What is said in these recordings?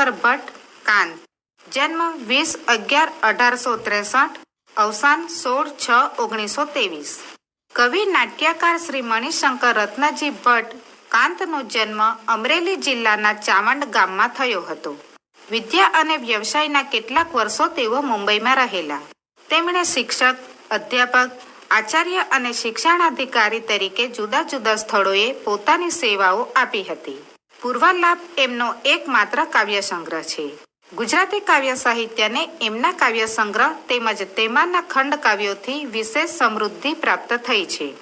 મણિશંકર ભટ્ટ કાંત. જન્મ 20/11/1863, અવસાન 16/6/1923. કવિ નાટ્યકાર શ્રી મણિશંકર રત્નજી ભટ્ટ કાંતનો જન્મ અમરેલી જિલ્લાના ચાવંડ ગામમાં થયો હતો. વિદ્યા અને વ્યવસાયના કેટલાક વર્ષો તેઓ મુંબઈમાં રહેલા. તેમણે શિક્ષક, અધ્યાપક, આચાર્ય અને શિક્ષણાધિકારી તરીકે જુદા જુદા સ્થળોએ પોતાની સેવાઓ આપી હતી. પૂર્વાલાપ એમનો એકમાત્ર કાવ્ય સંગ્રહ છે. ગુજરાતી કાવ્ય સાહિત્યને એમના કાવ્ય સંગ્રહ તેમજ તેમાંના ખંડ કાવ્યોથી વિશેષ સમૃદ્ધિ પ્રાપ્ત થઈ છે.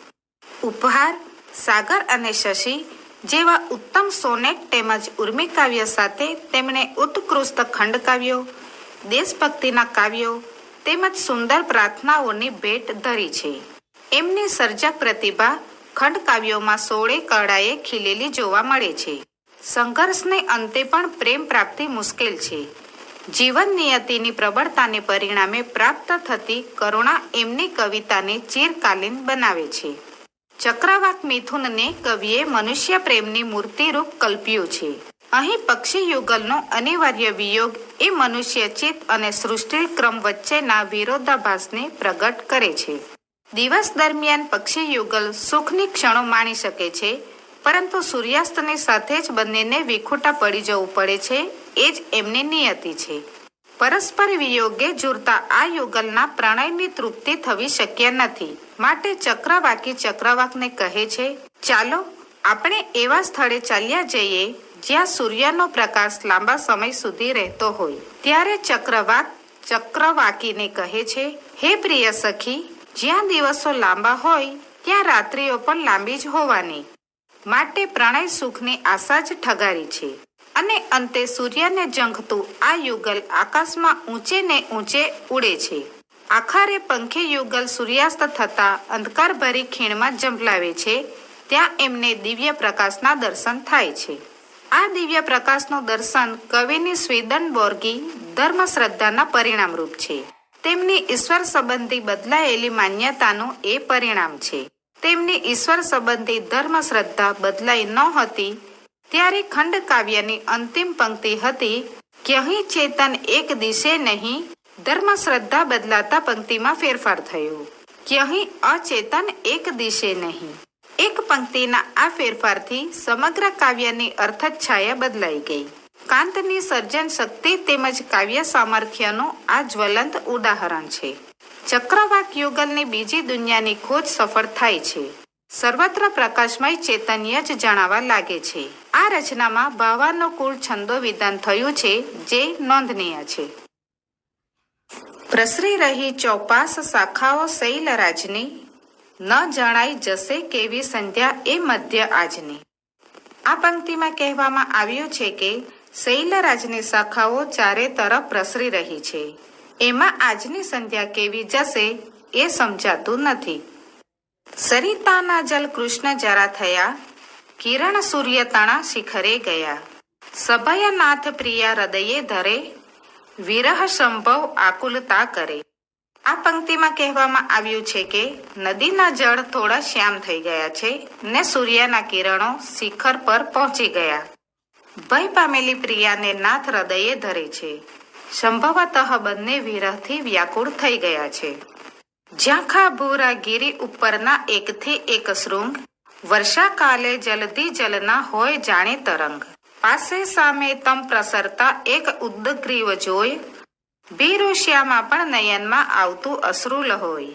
ઉપહાર, સાગર અને શશી જેવા ઉત્તમ સોનેટ તેમજ ઉર્મી કાવ્ય સાથે તેમણે ઉત્કૃષ્ટ ખંડ કાવ્યો, દેશભક્તિના કાવ્યો તેમજ સુંદર પ્રાર્થનાઓની ભેટ ધરી છે. એમની સર્જક પ્રતિભા ખંડ કાવ્યોમાં સોળે કળાએ ખીલેલી જોવા મળે છે. સંઘર્ષને અંતે પણ પ્રેમ પ્રાપ્તિ મુશ્કેલ છે. જીવન નિયતિની પ્રબળતાને પરિણામે પ્રાપ્ત થતી કરુણા એમની કવિતાને ચિરકાલીન બનાવે છે. ચક્રવાક મિથુનને કવિએ મનુષ્ય પ્રેમની મૂર્તિરૂપ કલ્પ્યું છે. અહીં પક્ષી યુગલનો અનિવાર્ય વિયોગ એ મનુષ્ય ચિત્ત અને સૃષ્ટિ ક્રમ વચ્ચેના વિરોધાભાસને પ્રગટ કરે છે. દિવસ દરમિયાન પક્ષી યુગલ સુખની ક્ષણો માણી શકે છે, પરંતુ સૂર્યાસ્તની સાથે જ બંનેને વિખૂટા પડી જવું પડે છે. એ જ એમની નિયતિ છે. પરસ્પર વિયોગે ઝૂરતા આ યુગલના પ્રણયની તૃપ્તિ થવી શક્ય નથી. માટે ચક્રવાકી ચક્રવાકને કહે છે, ચાલો આપણે એવા સ્થળે ચાલ્યા જઈએ જ્યાં સૂર્યનો પ્રકાશ લાંબા સમય સુધી રહેતો હોય. ત્યારે ચક્રવાક ચક્રવાકીને કહે છે, હે પ્રિય સખી, જ્યાં દિવસો લાંબા હોય ત્યાં રાત્રિઓ પણ લાંબી જ હોવાની. માટે પ્રણય સુખની આશા જ ઠગારી છે. અને અંતે સૂર્યને ઝંખતું આ યુગલ આકાશમાં ઊંચે ને ઊંચે ઉડે છે. આખરે પંખી યુગલ સૂર્યાસ્ત થતા અંધકારભરી ખીણમાં ઝંપલાવે છે. ત્યાં એમને દિવ્ય પ્રકાશના દર્શન થાય છે. આ દિવ્ય પ્રકાશનું દર્શન કવિની સ્વીડનબોર્ગી ધર્મ શ્રદ્ધાના પરિણામરૂપ છે. તેમની ઈશ્વર સંબંધી બદલાયેલી માન્યતાનું એ પરિણામ છે. તેમની ઈશ્વર સંબંધી ધર્મ શ્રદ્ધા બદલાઈ ન હતી ત્યારે ખંડ કાવ્યની અંતિમ પંક્તિ હતી કે અહીં ચેતન એક દિશે નહીં. ધર્મ શ્રદ્ધા બદલાતા પંક્તિમાં ફેરફાર થયો કે અહીં અચેતન એક દિશે નહીં. એક પંક્તિના આ ફેરફારથી સમગ્ર કાવ્યની અર્થછાયા બદલાઈ ગઈ. કાંતની સર્જન શક્તિ તેમજ કાવ્ય સામર્થ્યનું આ જ્વલંત ઉદાહરણ છે. ચક્રવાક યુગલની બીજી દુનિયાની ખોજ સફળ થાય છે. સર્વત્ર પ્રકાશમય ચૈતન્ય જ જણાવા લાગે છે. આ રચનામાં ભાવાનુકૂળ છંદો વિધાન થયું છે, જે નોંધનીય છે. પ્રસરી રહી ચોપાસ શાખાઓ શૈલરાજની, ન જણાઈ જશે કેવી સંધ્યા એ મધ્ય આજની. આ પંક્તિમાં કહેવામાં આવ્યું છે કે શૈલરાજની શાખાઓ ચારે તરફ પ્રસરી રહી છે. એમાં આજની સંધ્યા કેવી જશે એ સમજાતું નથી. સરિતાના જલ કૃષ્ણ જરા થયા, કિરણ સૂર્ય તણા શિખરે ગયા. સભયનાથ પ્રિયા હૃદયે ધરે, વિરહ સંભવ આકુલતા કરે. આ પંક્તિમાં કહેવામાં આવ્યું છે કે નદીના જળ થોડા શ્યામ થઈ ગયા છે ને સૂર્યના કિરણો શિખર પર પહોંચી ગયા. ભય પામેલી પ્રિયાને નાથ હૃદયે ધરે છે. સંભવતઃ બંને વિરહથી વ્યાકુળ થઈ ગયા છે. ઝાંખા ભૂરા ગીરી ઉપરના એકથી એક શૃંગ, વર્ષાકાલે જલધી જલના હોય જાણે તરંગ. પાસે સામે તમ પ્રસરતા એક ઉદ્ગ્રીવ જોઈ, ભીરુષ્યામાં પણ નયનમાં આવતું અશ્રુ લહોય.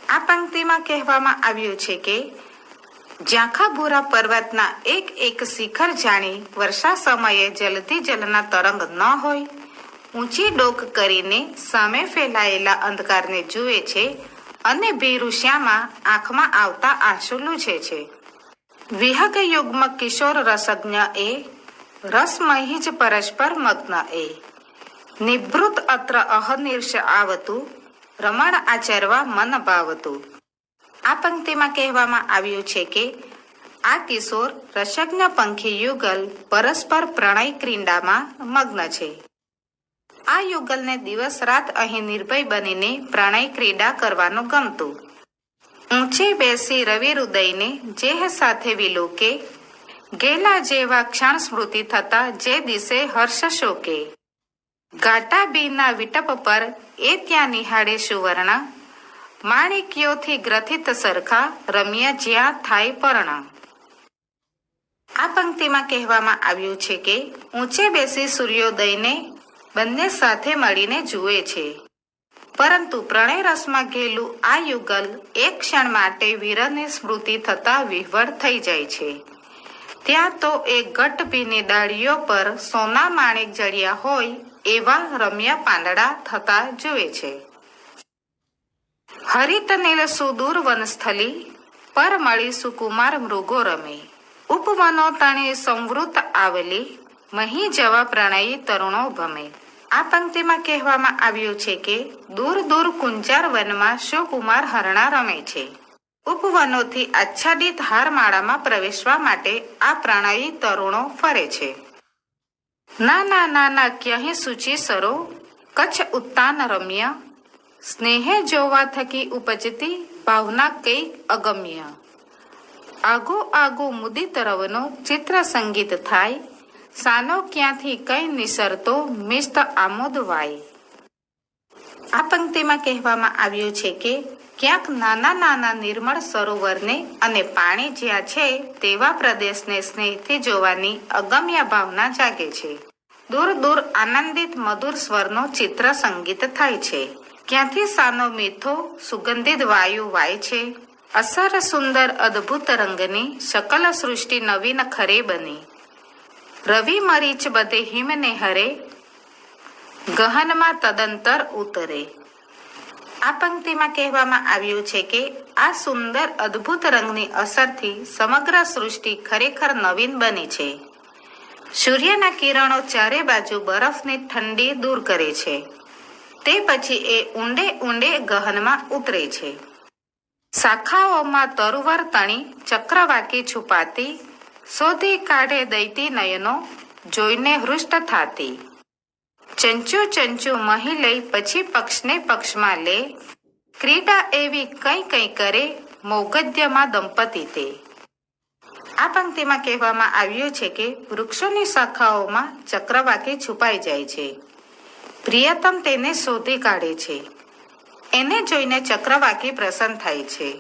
આ પંક્તિમાં કહેવામાં આવ્યું છે કે ઝાંખા ભૂરા પર્વતના એક એક શિખર જાણી વર્ષા સમયે જલધી જલના તરંગ ન હોય, ઊંચી ડોક કરીને સામે ફેલાયેલા અંધકારને જુએ છે અને ભીરુષ્યામાં આંખમાં આવતા આંસુ લૂછે છે. વિહગ યુગ્મ કિશોર રસજ્ઞ એ, રસમહી જ પરસ્પર મગ્ન એ. નિભૃત અત્ર અહનિર્ષ આવતું, રમણ આચરવા મન ભાવતું. આ પંક્તિમાં કહેવામાં આવ્યું છે કે આ કિશોર રસજ્ઞ પંખી યુગલ પરસ્પર પ્રણય ક્રીડામાં મગ્ન છે. આ યુગલને દિવસ રાત અહીં નિર્ભય બનીને પ્રણય ક્રીડા કરવાનું ગમતું. ઊંચે બેસી રવિ હૃદયને જેહ સાથે વિલોકે, ગેલા જેવા ક્ષણ સ્મૃતિ થતા જે દિશે હર્ષ શોકે. ઘાટા બીના વિટપ પર એ ત્યાં નિહાળે સુવર્ણ, માણિક્યોથી ગ્રથિત સરખા રમ્યા જ્યાં થાય પર્ણ. આ પંક્તિમાં કહેવામાં આવ્યું છે કે ઊંચે બેસી સૂર્યોદયને બંને સાથે મળીને જુએ છે, પરંતુ પ્રણય રસમાં ઘેલું આ યુગલ એક ક્ષણ માટે વીરની સ્મૃતિ થતા વિહ્વળ થઈ જાય છે. ત્યાં તો એ ગટ ભીની ડાળીઓ પર સોના માણેક જડ્યા હોય એવા રમ્યા પાંદડા થતા જુએ છે. હરિત નીલ સુદૂર વનસ્થલી પર મળી સુકુમાર મૃગો રમે, ઉપવનો તણે સંવૃત આવેલી મહી જવા પ્રણયી તરુણો ભમે. આ પંક્તિમાં કહેવામાં આવ્યું છે કે દૂર દૂર કુંજાર વનમાં સુકુમાર હરણા રમે છે. ઉપવનોથી આચ્છાદિત હારમાળામાં પ્રવેશવા માટે આ પ્રણયી તરુણો ફરે છે. નાના નાના ક્યાંય સૂચિ સરો કચ્છ ઉત્તાન રમ્ય, સ્નેહે જોવા થકી ઉપજતી ભાવના કઈ અગમ્ય. આગો આગો મુદિત રવનો ચિત્ર સંગીત થાય, સાનો ક્યાંથી કઈ નિસરતો મિસ્ત આમોદ વાય. આ પંક્તિમાં કહેવામાં આવ્યું છે કે ક્યાંક નાના નાના નિર્મળ સરોવરને અને પાણી જ્યાં છે તેવા પ્રદેશને સ્નેહથી જોવાની અગમ્ય ભાવના જાગે છે. દૂર દૂર આનંદિત મધુર સ્વરનો ચિત્ર સંગીત થાય છે, ક્યાંથી સાનો મીઠો સુગંધિત વાયુ વાય છે. અસર સુંદર અદ્ભુત રંગની સકલ સૃષ્ટિ નવીન ખરે બની, રવિ મરીચ બધે હિમને હરે, ગહનમાં તદંતર ઉતરે. આ પંક્તિમાં કહેવામાં આવ્યું છે કે આ સુંદર અદ્ભુત રંગની અસરથી સમગ્ર સૃષ્ટિ ખરેખર નવીન બની છે. સૂર્યના કિરણો ચારે બાજુ બરફની ઠંડી દૂર કરે છે, તે પછી એ ઊંડે ઊંડે ગહનમાં ઉતરે છે. શાખાઓમાં તરુવર તણી ચક્રવાકી છુપાતી, શોધી કાઢે દૈતી નયનો જોઈને હૃષ્ટ થાતી. ચંચુ ચંચુ મહી લઈ પછી પક્ષને પક્ષમાં લે, ક્રીડા એવી કઈ કઈ કરે મૌગધ્યમાં દંપતી તે. આ પંક્તિમાં કહેવામાં આવ્યું છે કે વૃક્ષોની શાખાઓમાં ચક્રવાકી છુપાઈ જાય છે, પ્રિયતમ તેને શોધી કાઢે છે, એને જોઈને ચક્રવાકી પ્રસન્ન થાય છે.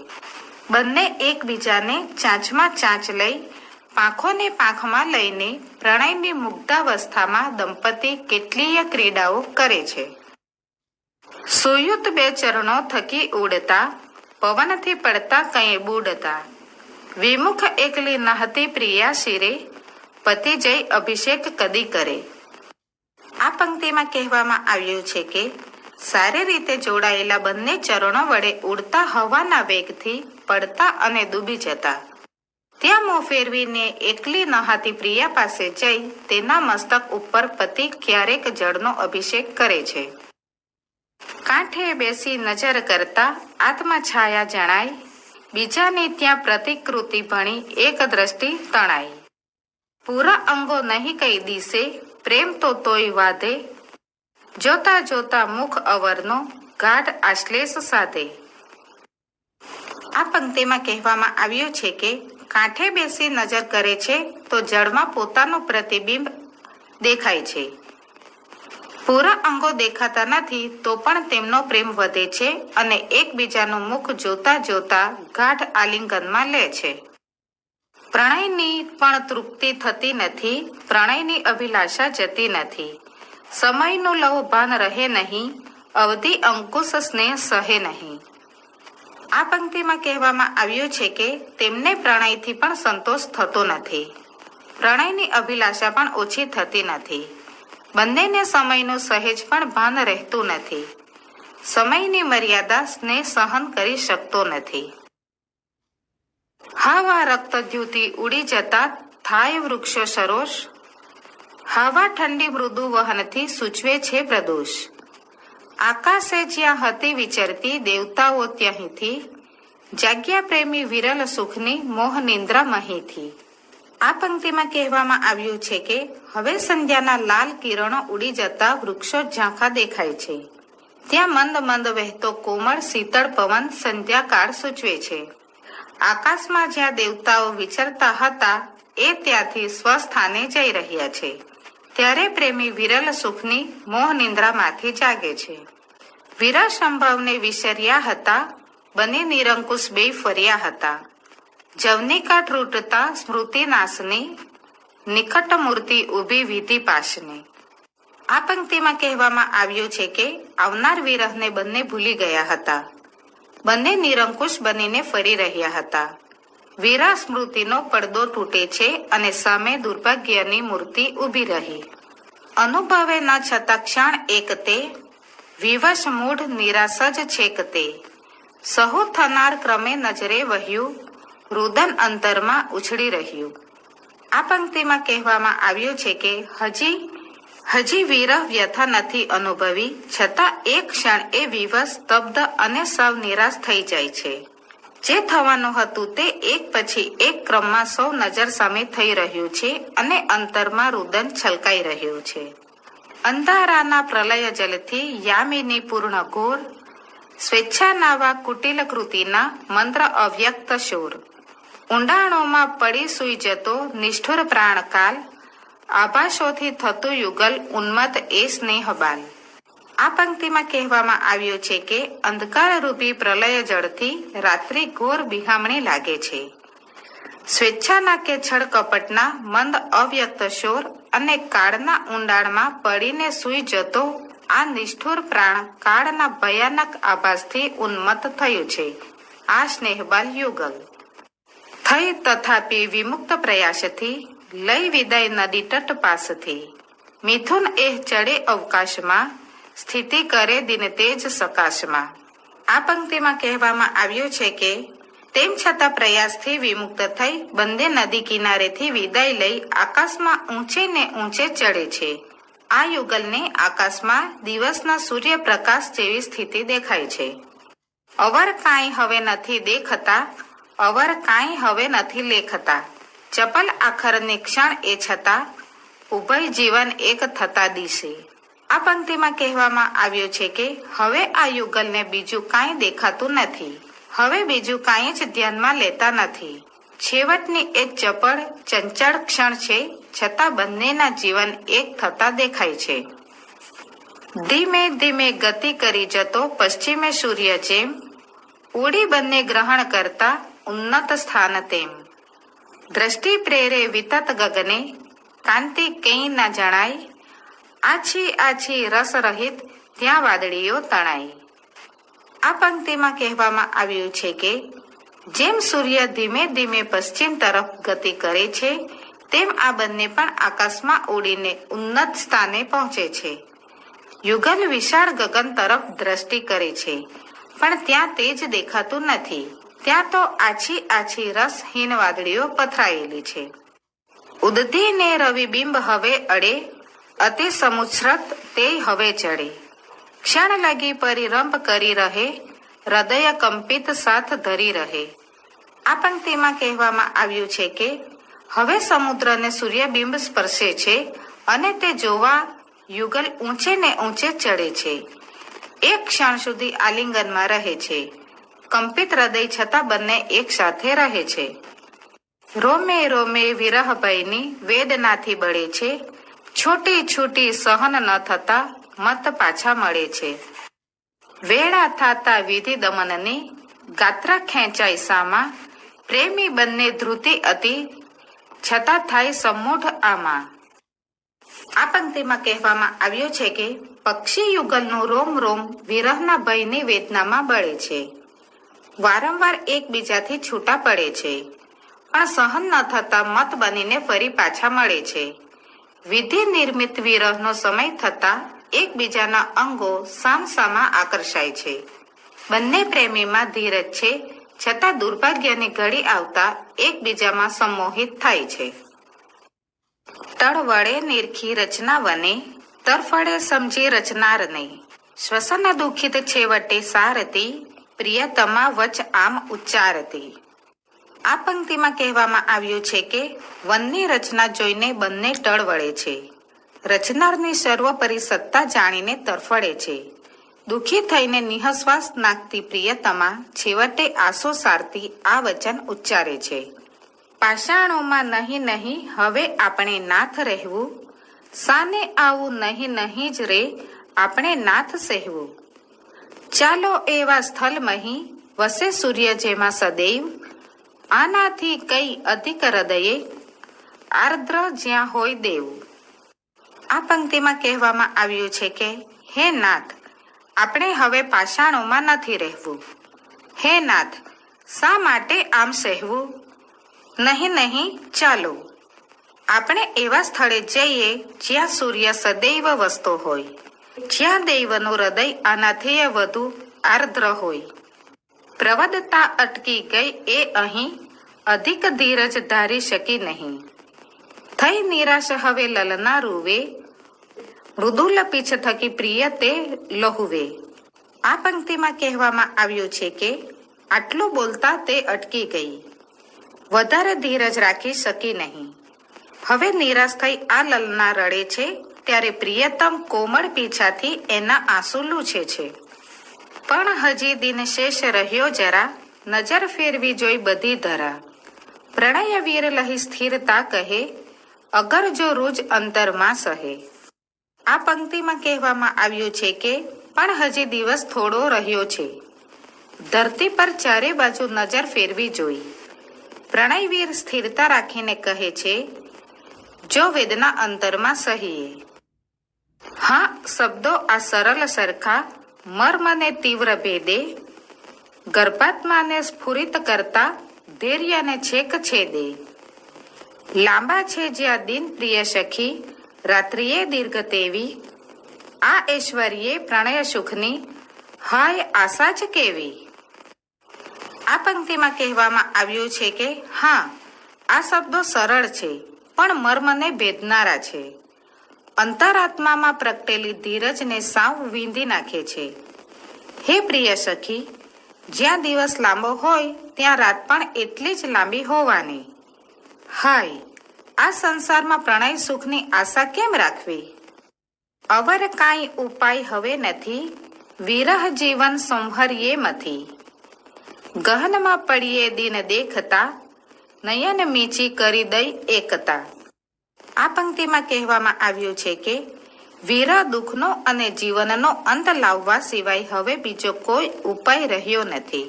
બંને એકબીજાને ચાંચમાં ચાંચ લઈ પાંખોને પાંખમાં લઈને પ્રણયની મુગ્ધાવસ્થામાં દંપતી કેટલીય ક્રીડાઓ કરે છે. સુયુત બે ચરણો થકી ઉડતા, પવનથી પડતા કંઈ બુડતા, વિમુખ એકલી નહતી પ્રિયા શિરે, પતિ જય અભિષેક કદી કરે. આ પંક્તિમાં કહેવામાં આવ્યું છે કે સારી રીતે જોડાયેલા બંને ચરણો વડે ઉડતા હવાના વેગથી પડતા અને ડૂબી જતા, ત્યાં મોં ફેરવીને એકલી નહાતી પ્રિયા પાસે જઈ તેના મસ્તક ઉપર પતિ ક્યારેક જળનો અભિષેક કરે છે. કાંઠે બેસી નજર કરતા આત્મછાયા જણાય, બીજાની ત્યાં પ્રતિકૃતિ ભણી એક દ્રષ્ટિ તણાઈ. પૂરા અંગો નહીં કઈ દિશે પ્રેમ તો તોય વાધે, જોતા જોતા મુખ અવરનો ગાઢ આશ્લેષ સાધે. આ પંક્તિમાં કહેવામાં આવ્યું છે કે કાંઠે બેસી નજર કરે છે તો જળમાં પોતાનું પ્રતિબિંબ દેખાય છે. પૂરા અંગો દેખાતા નથી તો પણ તેમનો પ્રેમ વધે છે અને એકબીજાનું મુખ જોતા જોતા ગાઢ આલિંગનમાં લે છે. પ્રણયની પણ તૃપ્તિ થતી નથી, પ્રણયની અભિલાષા જતી નથી, સમયનું લવ ભાન રહે નહીં, અવધિ અંકુશ સ્નેહ સહે નહીં. આ પંક્તિમાં કહેવામાં આવ્યું છે કે તેમને પ્રણયથી પણ સંતોષ થતો નથી, પ્રણયની અભિલાષા પણ ઓછી થતી નથી, બંનેને સમયનું સહેજ પણ ભાન રહેતું નથી, સમયની મર્યાદા સ્નેહ સહન કરી શકતો નથી. હવા રક્તદ્યુતિ ઉડી જતા થાય વૃક્ષો સરોષ, હવા ઠંડી મૃદુ વહનથી સૂચવે છે પ્રદોષ. આકાશે જ્યાં હતી વિચરતી દેવતાઓ ત્યાંથી, જાગ્યા પ્રેમી વિરલ સુખની મોહ નિંદ્રા મહીથી. આ પંક્તિમાં કહેવામાં આવ્યું છે કે હવે સંધ્યાના લાલ કિરણો ઉડી જતા વૃક્ષો ઝાંખા દેખાય છે, ત્યાં મંદ મંદ વહેતો કોમળ શીતળ પવન સંધ્યાકાળ સૂચવે છે. આકાશમાં જ્યાં દેવતાઓ વિચરતા હતા એ ત્યાંથી સ્વસ્થાને જઈ રહ્યા છે ત્યારે પ્રેમી વિરલ સુખની મોહ નિંદ્રામાંથી જાગે છે. વીરા સંભવને વિસર્યા હતા, બને નિરંકુશ બે ફર્યા હતા. જવનિકા તૂટતા સ્મૃતિ નાશની, નિકટ મૂર્તિ ઊભી વિધિ પાસની. આ પંક્તિમાં કહેવામાં આવ્યું છે કે આવનાર વિરહને બંને ભૂલી ગયા હતા. બંને નિરંકુશ બનીને ફરી રહ્યા હતા. વીરા સ્મૃતિનો પડદો તૂટે છે અને સામે દુર્ભાગ્યની મૂર્તિ ઊભી રહી. અનુભવે ન છતાં ક્ષણ એક તે, વિવશ મૂઢ નિરાશ જ છેક તે. સહુ થનાર ક્રમે નજરે વહ્યું, રુદન અંતરમાં ઉછળી રહ્યું. આ પંક્તિમાં કહેવામાં આવ્યું છે કે હજી વિરહ વ્યથા નથી અનુભવી, છતાં એક ક્ષણ એ વિવશ, સ્તબ્ધ અને સૌ નિરાશ થઈ જાય છે. જે થવાનું હતું તે એક પછી એક ક્રમમાં સૌ નજર સામે થઈ રહ્યું છે અને અંતરમાં રુદન છલકાઈ રહ્યું છે. અંધારાના પ્રલય જલથી યામિની પૂર્ણ ઘોર, સ્વેચ્છાનાવા કુટિલ કૃતિના મંત્ર અવ્યક્ત શોર. ઊંડાણોમાં પડી સૂઈ જતો નિષ્ઠુર પ્રાણકાલ, આભાસોથી થતું યુગલ ઉન્મત્ત એ સ્નેહબાલ. આ પંક્તિમાં કહેવામાં આવ્યું છે કે અંધકારરૂપી પ્રલય જળથી રાત્રિ ઘોર બિહામણી લાગે છે. સ્વેચ્છાના કે છળ કપટના મંદ અવ્યક્ત શોર અને કાળના ઊંડાણમાં પડીને સૂઈ જતો આ નિષ્ઠુર પ્રાણ કાળના ભયાનક આભાસથી ઉન્મત્ત થયું છે આ સ્નેહબાલ યુગલ. થઈ તથાપી વિમુક્ત પ્રયાસથી, લઈ વિદાય નદી તટ પાસથી. મિથુન એહ ચડે અવકાશમાં, સ્થિતિ કરે દિન તેજ સકાશમાં. આ પંક્તિમાં કહેવામાં આવ્યું છે કે તેમ છતાં પ્રયાસથી વિમુક્ત થઈ બંને નદી કિનારેથી વિદાય લઈ આકાશમાં ઊંચે ને ઊંચે ચડે છે. આ યુગલને આકાશમાં દિવસના સૂર્યપ્રકાશ જેવી સ્થિતિ દેખાય છે. અવર કાંઈ હવે નથી દેખતા, અવર કાંઈ હવે નથી લેખતા. ચપલ આખરની ક્ષણ એ છતાં, ઉભય જીવન એક થતા દિશે. આ પંક્તિમાં કહેવામાં આવ્યું છે કે હવે આ યુગલને બીજું કાંઈ દેખાતું નથી, હવે બીજું કાંઈ જ ધ્યાનમાં લેતા નથી. છેવટની એક ચપળ ચંચળ ક્ષણ છે, છતાં બંનેના જીવન એક થતા દેખાય છે. ધીમે ધીમે ગતિ કરી જતો પશ્ચિમે સૂર્ય જેમ, ઉડી બંને ગ્રહણ કરતા ઉન્નત સ્થાન તેમ. દ્રષ્ટિ પ્રેરે વિતત ગગને, કાંતિ કંઈ ન જણાય, આછી આછી રસ રહિત ત્યાં વાદળીઓ તણાઈ. આ પંક્તિમાં કહેવામાં આવ્યું છે કે જેમ સૂર્ય ધીમે ધીમે પશ્ચિમ તરફ ગતિ કરે છે, તેમ આ બંને પણ આકાશમાં ઉડીને ઉન્નત સ્થાને પહોંચે છે. યુગલ વિશાળ ગગન તરફ દ્રષ્ટિ કરે છે, પણ ત્યાં તેજ દેખાતું નથી. ત્યાં તો આછી આછી રસહીન વાદળીઓ પથરાયેલી છે. ઉદધીને રવિબિંબ હવે અડે, અતિ સમુચ્છ્રત તે હવે ચડે. ક્ષણ લગી પરિરંભ કરી રહે, હૃદય કંપિત સાથ ધરી રહે. આ પંક્તિમાં કહેવામાં આવ્યું છે કે હવે સમુદ્રને સૂર્યબિંબ સ્પર્શે છે અને તે જોવા યુગલ ઊંચે ને ઊંચે ચડે છે. એક ક્ષણ સુધી આલિંગનમાં રહે છે. કંપિત હૃદય છતાં બંને એક સાથે રહે છે. રોમે રોમે વિરહ ભયની વેદનાથી બળે છે, છૂટી છૂટી સહન ન થતા મત પાછા મળે છે. વેળા થાતા વિધિ દમનની, ગાત્ર ખેંચાય સામા, પ્રેમી બંને ધ્રુતિ અતિ, છતાં થાય સંમૂઢ આમાં. આ પંક્તિમાં કહેવામાં આવ્યું છે કે પક્ષી યુગલનું રોમ રોમ વિરહના ભયની વેદનામાં બળે છે. વારંવાર એકબીજાથી છૂટા પડે છે, પણ સહન ન થતા મત બનીને ફરી પાછા મળે છે. વિધિ નિર્મિત વિરહનો સમય થતા એકબીજાના અંગો સામસામા આકર્ષાય છે. બંને પ્રેમીમાં ધીરજ છે, છતાં દુર્ભાગ્યની ઘડી આવતા એકબીજામાં સંમોહિત થાય છે. તળ વડે નિરખી રચના વને, તરફળે સમજી રચનાર નહીં. શ્વસન દુઃખિત છેવટે સારતી, પ્રિયતમા વચ આમ ઉચ્ચારતી. આ પંક્તિમાં કહેવામાં આવ્યું છે કે વનની રચના જોઈને બંને ટળ વળે છે. રચનારની સર્વોપરી સત્તા જાણીને તરફડે છે. દુઃખી થઈને નિઃશ્વાસ નાખતી પ્રિયતમા છેવટે આસો સારતી આ વચન ઉચ્ચારે છે. પાષાણોમાં નહીં નહીં હવે આપણે નાથ રહેવું, સાને આવું નહીં નહીં જ રે આપણે નાથ સહેવું. ચાલો એવા સ્થળ મહી વસે સૂર્ય જેમાં સદૈવ, આનાથી કઈ અધિક હૃદયે આર્દ્ર જ્યાં હોય દેવું. આ પંક્તિમાં કહેવામાં આવ્યું છે કે હે નાથ, આપણે હવે પાષાણોમાં નથી રહેવું. હે નાથ, શા માટે આમ સહેવું? નહીં નહીં, ચાલો આપણે એવા સ્થળે જઈએ જ્યાં સૂર્ય સદૈવ વસતો હોય, જ્યાં દૈવનું હૃદય આનાથી વધુ આર્દ્ર હોય. પ્રવદતા અટકી ગઈ એ અહીં અધિક ધીરજ ધારી શકી નહીં. થઈ નિરાશ હવે લલના રૂવે, મૃદુલ પીછ થકી પ્રિય તે લહુવે. આ પંક્તિમાં કહેવામાં આવ્યું છે કે આટલું બોલતા તે અટકી ગઈ, વધારે ધીરજ રાખી શકી નહીં. હવે નિરાશ થઈ આ લલના રડે છે ત્યારે પ્રિયતમ કોમળ પીછાથી એના આંસુ લૂછે છે. પણ હજી દિન શેષ રહ્યો જરા, નજર ફેરવી જોઈ બધી ધરા. પ્રણય વીર લહી સ્થિરતા કહે, અગર જો રૂજ અંતરમાં સહે. આ પંક્તિમાં કહેવામાં આવ્યું છે કે પણ હજી દિવસ થોડો રહ્યો છે. ધરતી પર ચારે બાજુ નજર ફેરવી જોઈ. પ્રણયવીર સ્થિરતા રાખીને કહે છે, જો વેદના અંતરમાં સહીએ. હા, શબ્દો આ સરળ સરખા, મર્મને તીવ્ર ભેદે, ગર્ભાત્માને સ્ફુરિત કરતા ધૈર્યને છેક છેદે. લાંબા છે જ્યાં દિન પ્રિય સખી, રાત્રિએ દીર્ઘ તેવી, આ ઐશ્વર્યે પ્રણય સુખની હાય આશા જ કેવી. આ પંક્તિમાં કહેવામાં આવ્યું છે કે હા, આ શબ્દો સરળ છે પણ મર્મને ભેદનારા છે. અંતરાત્મામાં પ્રગટેલી ધીરજને સાવ વીંધી નાખે છે. હે પ્રિય સખી, જ્યાં દિવસ લાંબો હોય ત્યાં રાત પણ એટલી જ લાંબી હોવાની. હાય, આ સંસારમાં પ્રણય સુખની આશા કેમ રાખવી? અવર કાંઈ ઉપાય હવે નથી, વિરહ જીવન સંહર્યે મથી. ગહનમાં પડીએ દિન દેખતા, નયન મીચી કરી દઈ એકતા. આ પંક્તિમાં કહેવામાં આવ્યું છે કે વિરહ દુઃખનો અને જીવનનો અંત લાવવા સિવાય હવે બીજો કોઈ ઉપાય રહ્યો નથી.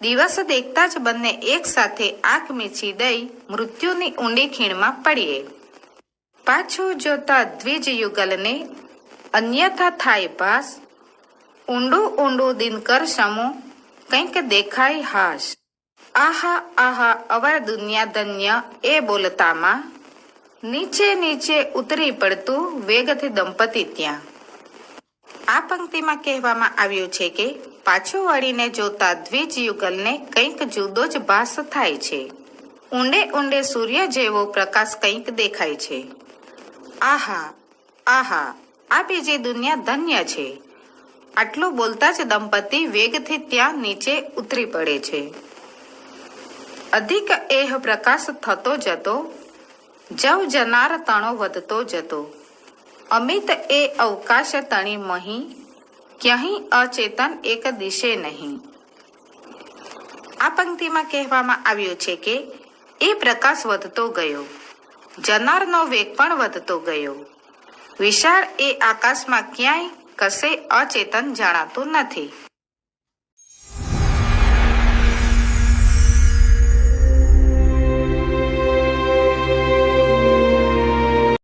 દિવસ દેખતા જ બંને એક સાથે આંખ મીચી દઈ મૃત્યુની ઊંડી ખીણમાં પડીએ. પાછું જોતા દ્વિજ યુગલને અન્યથા થાય ભાસ, ઊંડું ઊંડું દિનકર સમૂહ કંઈક દેખાય હાશ. આહા આહા અવર દુનિયા ધન્ય એ બોલતામાં, નીચે નીચે ઉતરી પડતું વેગથી દંપતી ત્યાં. આ પંક્તિમાં કહેવામાં આવ્યું છે કે પાછું વળીને જોતા દ્વિજ યુગલને કંઈક જુદો જ ભાસ થાય છે. ઊંડે ઊંડે સૂર્ય જેવો પ્રકાશ કંઈક દેખાય છે. આહા આહા, આ બીજી દુનિયા ધન્ય છે. આટલું બોલતા જ દંપતી વેગથી ત્યાં નીચે ઉતરી પડે છે. અધિક એહ પ્રકાશ થતો જતો, જવ જનાર તણો વધતો જતો, અમિત એ અવકાશ તણી મહી, ક્યાંય અચેતન એક દિશે નહીં. આ પંક્તિમાં કહેવામાં આવ્યું છે કે એ પ્રકાશ વધતો ગયો, જનારનો વેગ પણ વધતો ગયો. વિશાળ એ આકાશમાં ક્યાંય કશે અચેતન જણાતું નથી.